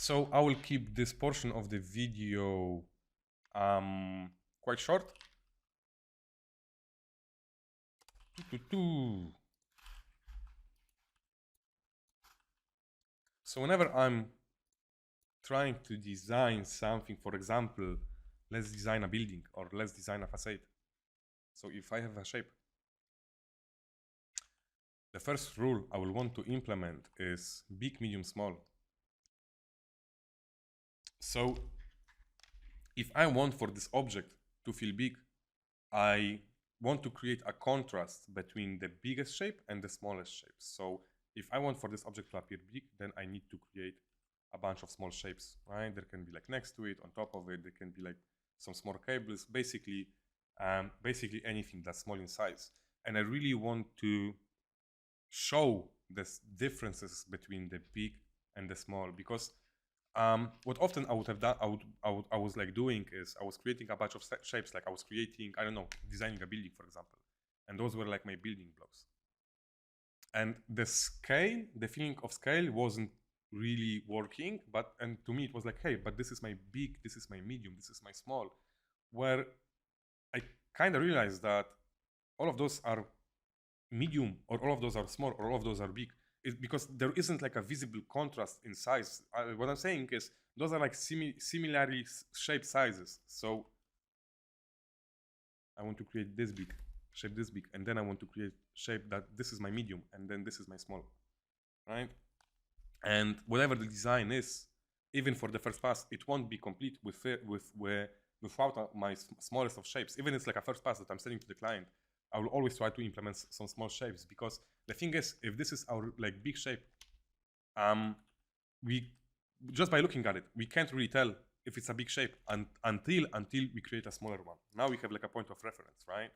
So I will keep this portion of the video quite short. So whenever I'm trying to design something, for example, let's design a building or let's design a facade. So if I have a shape, the first rule I will want to implement is big, medium, small. So if I want for this object to feel big, I want to create a contrast between the biggest shape and the smallest shape. So if I want for this object to appear big, then I need to create a bunch of small shapes, right? There can be like next to it, on top of it, there can be like some small cables, basically anything that's small in size. And I really want to show the differences between the big and the small, because what often I would have done, I was like doing is I was creating a bunch of shapes, like I was creating, I don't know, designing a building, for example, and those were like my building blocks. And the scale, the feeling of scale wasn't really working, and to me it was like, hey, but this is my big, this is my medium, this is my small, where I kind of realized that all of those are medium, or all of those are small, or all of those are big. It's because there isn't like a visible contrast in size. What I'm saying is those are like similarly shaped sizes. So I want to create this big, shape this big, and then I want to create shape that this is my medium, and then this is my small, right? And whatever the design is, even for the first pass, it won't be complete without my smallest of shapes. Even it's like a first pass that I'm sending to the client, I will always try to implement some small shapes, because the thing is, if this is our like big shape, we just by looking at it, we can't really tell if it's a big shape until we create a smaller one. Now we have like a point of reference, right?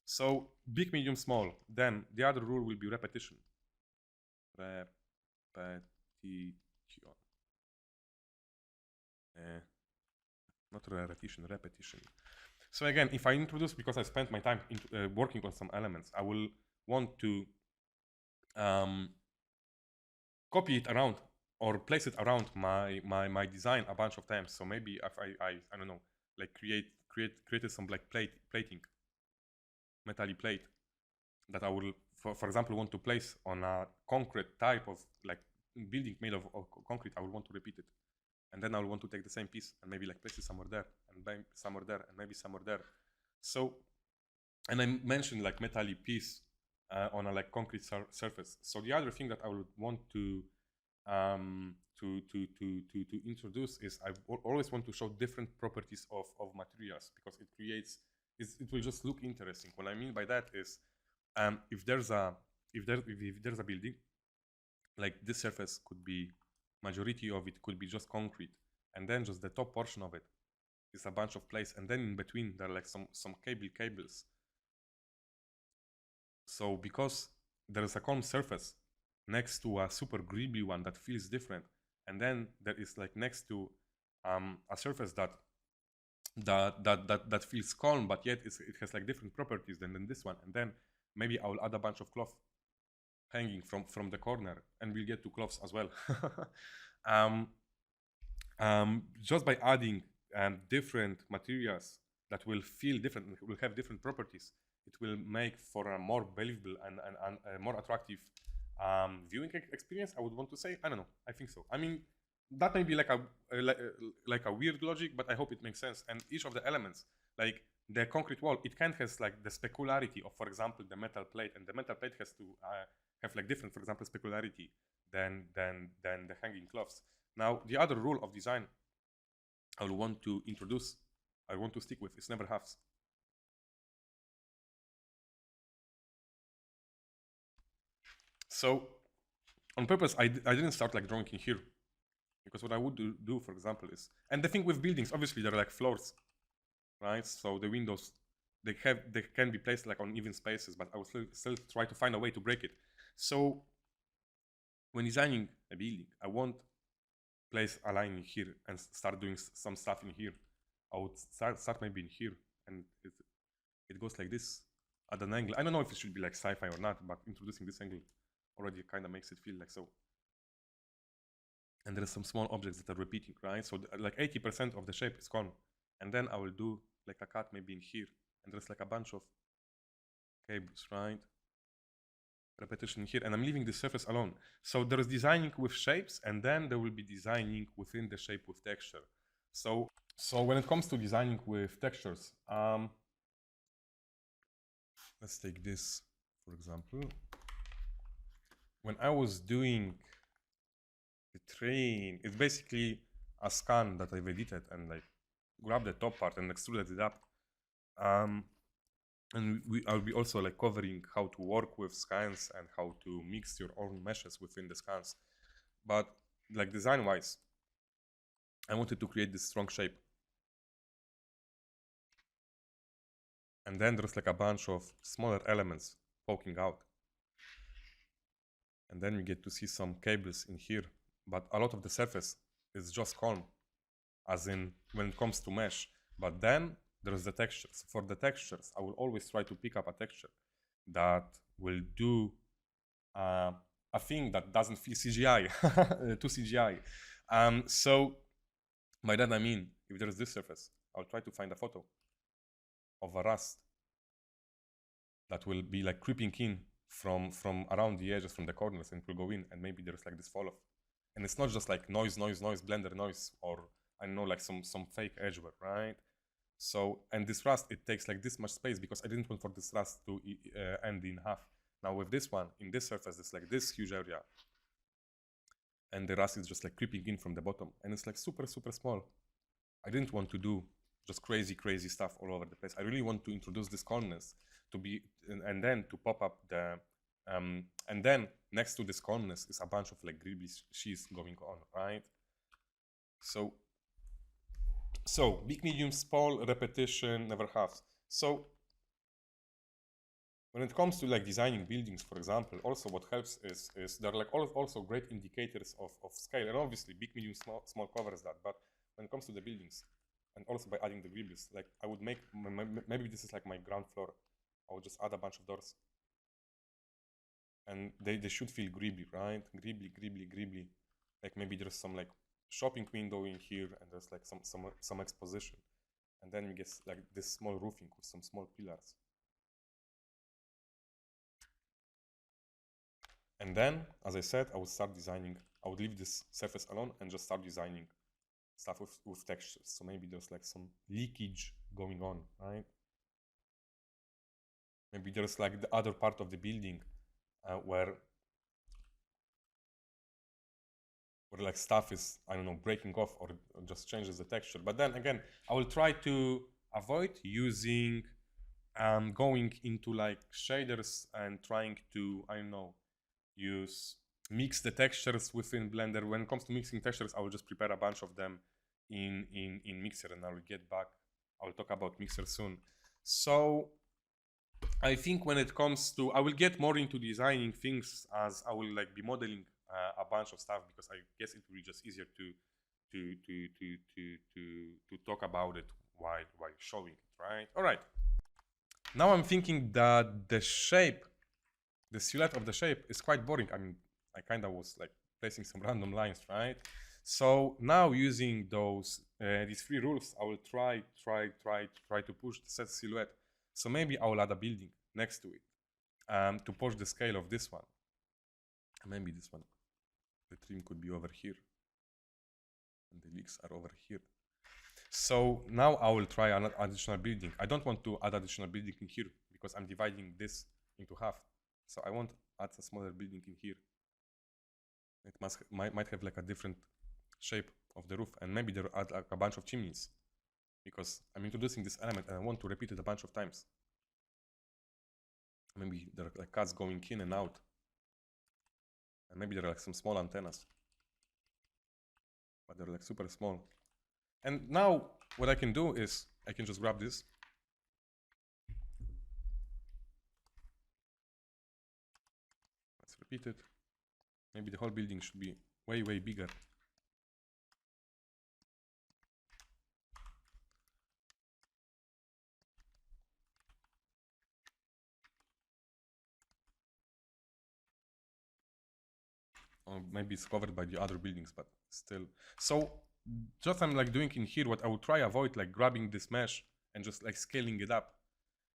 So big, medium, small. Then the other rule will be repetition. Not repetition. So again, if I introduce, because I spent my time working on some elements, I will want to copy it around or place it around my design a bunch of times. So maybe if I don't know, like created some like plating, metal plate that I will, for example, want to place on a concrete type of like building made of concrete. I will want to repeat it, and then I will want to take the same piece and maybe like place it somewhere there, and maybe somewhere there, and maybe somewhere there. So, and I mentioned like metal piece on a like concrete surface. So the other thing that I would want to introduce is I always want to show different properties of materials, because it creates, it will just look interesting. What I mean by that is if there's a building, like this surface could be, majority of it could be just concrete, and then just the top portion of it is a bunch of plates, and then in between there are like some cables. So because there is a calm surface next to a super greeby one that feels different, and then there is like next to a surface that feels calm, but yet it has like different properties than this one, and then maybe I will add a bunch of cloth hanging from the corner, and we'll get to cloths as well. Just by adding different materials that will feel different, will have different properties, it will make for a more believable and a more attractive viewing experience, I would want to say. I don't know, I think so. I mean, that may be like a weird logic, but I hope it makes sense. And each of the elements, like the concrete wall, it can has like the specularity of, for example, the metal plate, and the metal plate has to have like different, for example, specularity than the hanging cloths. Now, the other rule of design I will want to introduce, I want to stick with, is never halves. So, on purpose, I didn't start like drawing in here, because what I would do, for example, is, and the thing with buildings, obviously, they're like floors, right? So the windows, they can be placed like on even spaces, but I will still try to find a way to break it. So when designing a building, I won't place a line in here and start doing some stuff in here. I would start maybe in here, and it goes like this at an angle. I don't know if it should be like sci-fi or not, but introducing this angle already kind of makes it feel like so. and there are some small objects that are repeating, right? So like 80% of the shape is gone. And then I will do like a cut maybe in here, and there's like a bunch of cables, right? Repetition here, and I'm leaving the surface alone. So there is designing with shapes, and then there will be designing within the shape with texture. So when it comes to designing with textures, let's take this for example. When I was doing the train, it's basically a scan that I've edited and like grabbed the top part and extruded it up. And I'll be also like covering how to work with scans and how to mix your own meshes within the scans. But like design wise, I wanted to create this strong shape. And then there's like a bunch of smaller elements poking out. And then we get to see some cables in here. But a lot of the surface is just calm, as in when it comes to mesh. But then there's the textures. For the textures, I will always try to pick up a texture that will do a thing that doesn't feel CGI, too CGI. So by that I mean, if there's this surface, I'll try to find a photo of a rust that will be like creeping in from around the edges, from the corners, and it will go in, and maybe there's like this fall off. And it's not just like noise, blender noise, or I don't know, like some fake edgeware, right? So, and this rust, it takes like this much space because I didn't want for this rust to end in half. Now with this one, in this surface, it's like this huge area. And the rust is just like creeping in from the bottom. And it's like super, super small. I didn't want to do just crazy, crazy stuff all over the place. I really want to introduce this calmness to be, and then to pop up the, and then next to this calmness is a bunch of like gribbly sheets going on, right? So big, medium, small, repetition, never halves. So when it comes to like designing buildings, for example, also what helps is there are like also great indicators of scale, and obviously big, medium, small covers that. But when it comes to the buildings, and also by adding the gribbles, like I would make, maybe this is like my ground floor, I would just add a bunch of doors. And they should feel gribbly, right? Gribbly. Like maybe there's some like shopping window in here, and there's like some exposition. And then we get like this small roofing with some small pillars. And then, as I said, I would start designing, I would leave this surface alone and just start designing stuff with textures. So maybe there's like some leakage going on, right? Maybe there's like the other part of the building where like stuff is, I don't know, breaking off or just changes the texture. But then again, I will try to avoid using going into like shaders and trying to, I don't know, mix the textures within Blender. When it comes to mixing textures, I will just prepare a bunch of them in Mixer, and I will get back. I will talk about Mixer soon. So I think when it comes to, I will get more into designing things as I will like be modeling a bunch of stuff, because I guess it will be just easier to talk about it while showing it, right? All right. Now I'm thinking that the silhouette of the shape is quite boring. I mean, I kind of was like placing some random lines, right? So now using these 3 rules, I will try to push the set silhouette. So maybe I will add a building next to it to push the scale of this one. Maybe this one, the trim could be over here, and the leaks are over here. So now I will try an additional building. I don't want to add additional building in here because I'm dividing this into half. So I want to add a smaller building in here. It might have like a different shape of the roof, and maybe there are like a bunch of chimneys, because I'm introducing this element and I want to repeat it a bunch of times. Maybe there are like cuts going in and out, and maybe there are like some small antennas, but they're like super small. And now what I can do is I can just grab this. Let's repeat it. Maybe the whole building should be way bigger. maybe it's covered by the other buildings, but still. So just I'm like doing in here what I will try avoid, like grabbing this mesh and just like scaling it up.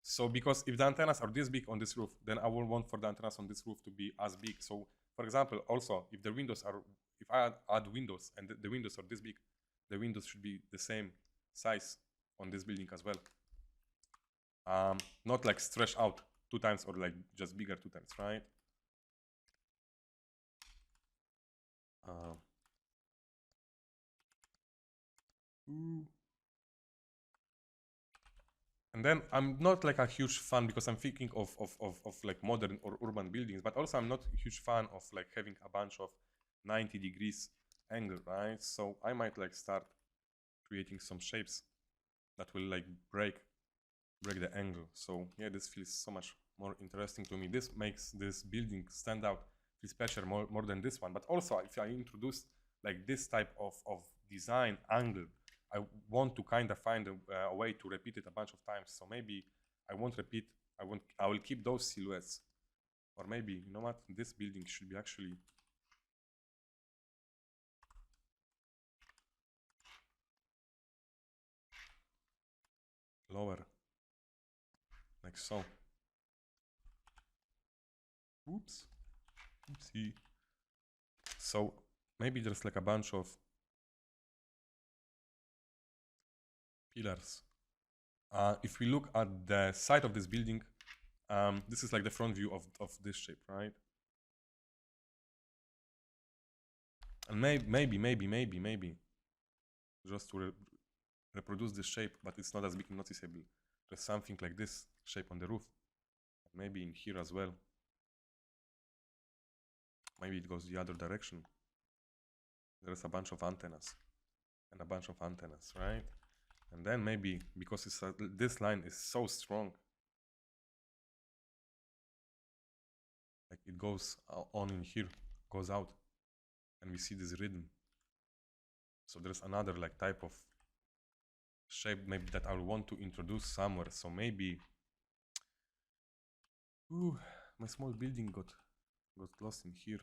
So because if the antennas are this big on this roof, then I will want for the antennas on this roof to be as big. So for example, also if the windows are, if I add windows and the windows are this big, the windows should be the same size on this building as well. Not like stretch out 2 times or like just bigger 2 times, right? And then I'm not like a huge fan because I'm thinking of like modern or urban buildings, but also I'm not a huge fan of like having a bunch of 90 degrees angle, right? So I might like start creating some shapes that will like break the angle. So yeah, this feels so much more interesting to me. This makes this building stand out, feel special more than this one. But also if I introduce like this type of design angle, I want to kind of find a way to repeat it a bunch of times. So maybe I won't repeat, I will keep those silhouettes. Or maybe, you know what, this building should be actually lower, like so. Oops, oopsie. So maybe there's like a bunch of pillars. If we look at the side of this building, this is like the front view of this shape, right? And maybe just to reproduce this shape, but it's not as big and noticeable. There's something like this shape on the roof, maybe in here as well. Maybe it goes the other direction. There's a bunch of antennas and a bunch of antennas, right? And then maybe because it's this line is so strong, like it goes on in here, goes out, and we see this rhythm. So there's another like type of shape maybe that I will want to introduce somewhere. So maybe, ooh, my small building got lost in here.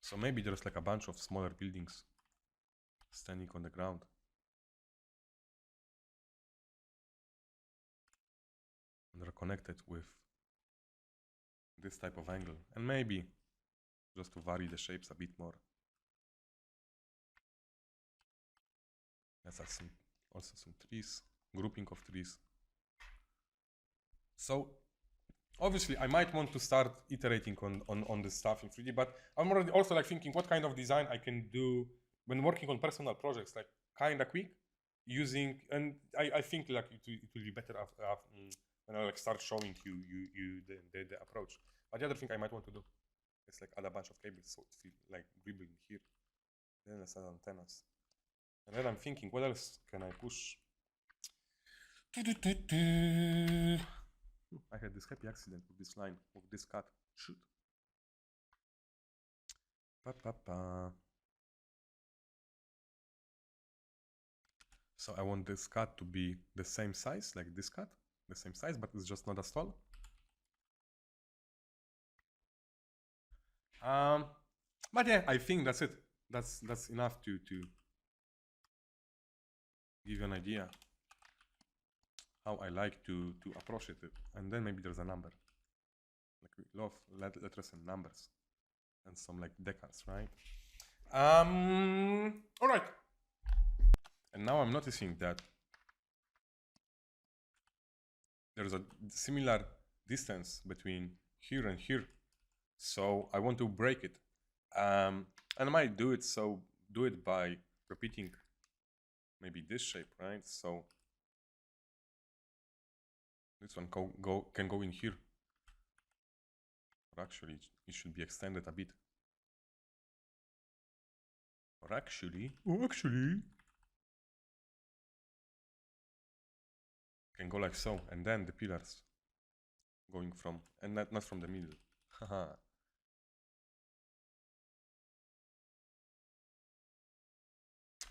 So maybe there's like a bunch of smaller buildings standing on the ground. And they're connected with this type of angle. And maybe just to vary the shapes a bit more. Let's add also some trees, grouping of trees. So obviously I might want to start iterating on this stuff in 3D, but I'm already also like thinking what kind of design I can do when working on personal projects, like kind of quick, using, and I think like it will be better when I like start showing you the approach. But the other thing I might want to do is like add a bunch of cables so it feels like dribbling here. Then let's add antennas. And then I'm thinking, what else can I push? I had this happy accident with this line, with this cut. Shoot. So I want this cut to be the same size, like this cut, the same size, but it's just not as tall. But yeah, I think that's it. That's enough to give you an idea how I like to approach it. And then maybe there's a number. Like we love letters and numbers and some like decals, right? All right. And now I'm noticing that there's a similar distance between here and here. So I want to break it. And I might do it by repeating maybe this shape, right? So this one can go in here. Or actually, it should be extended a bit. Or actually, can go like so, and then the pillars going from, and not from the middle. Haha.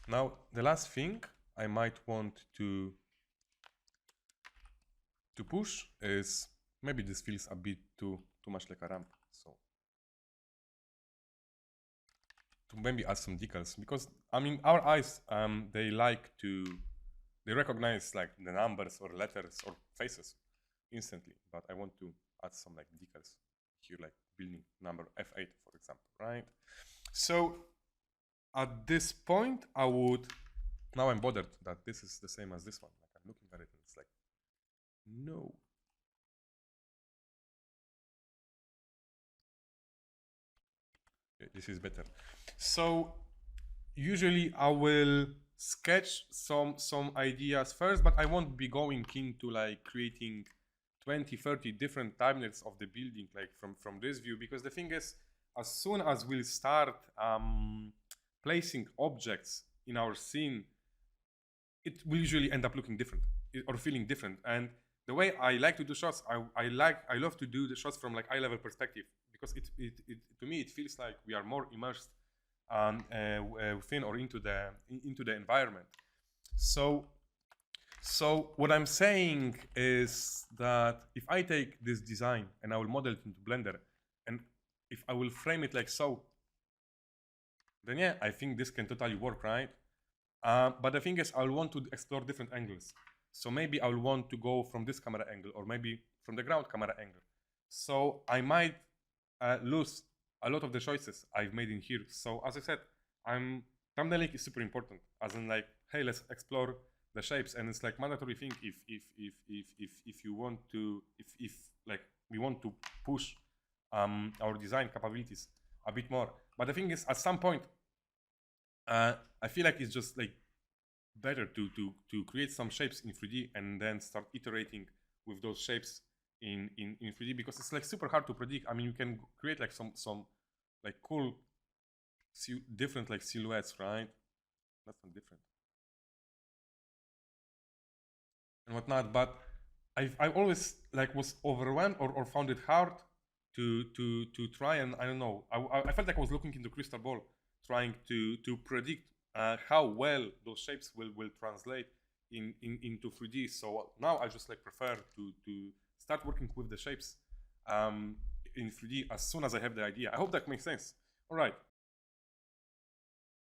Now, the last thing I might want to push is maybe this feels a bit too much like a ramp. So maybe add some decals, because I mean our eyes they recognize like the numbers or letters or faces instantly, but I want to add some like decals here, like building number F8 for example, right? So at this point I would, now I'm bothered that this is the same as this one, like I'm looking at it and it's like, no. Okay, this is better. So usually I will sketch some ideas first, but I won't be going into like creating 20-30 different timelines of the building like from this view, because the thing is, as soon as we'll start placing objects in our scene, it will usually end up looking different or feeling different. And the way I like to do shots, I love to do the shots from like eye level perspective, because it to me it feels like we are more immersed within or into the environment. So what I'm saying is that if I take this design and I will model it into Blender, and if I will frame it like so, then yeah, I think this can totally work, right? But the thing is, I'll want to explore different angles. So maybe I'll want to go from this camera angle, or maybe from the ground camera angle. So I might lose a lot of the choices I've made in here. So as I said, thumbnailing is super important. As in like, hey, let's explore the shapes, and it's like mandatory thing if you want to, if like we want to push our design capabilities a bit more. But the thing is, at some point, I feel like it's just like better to create some shapes in 3D and then start iterating with those shapes in 3D, because it's like super hard to predict. I mean, you can create like some like cool different like silhouettes, right? That's not different and whatnot, but I always like was overwhelmed or found it hard to try, and I don't know, I felt like I was looking into crystal ball, trying to predict how well those shapes will translate into 3D. So now I just like prefer to start working with the shapes in 3D as soon as I have the idea. I hope that makes sense. All right,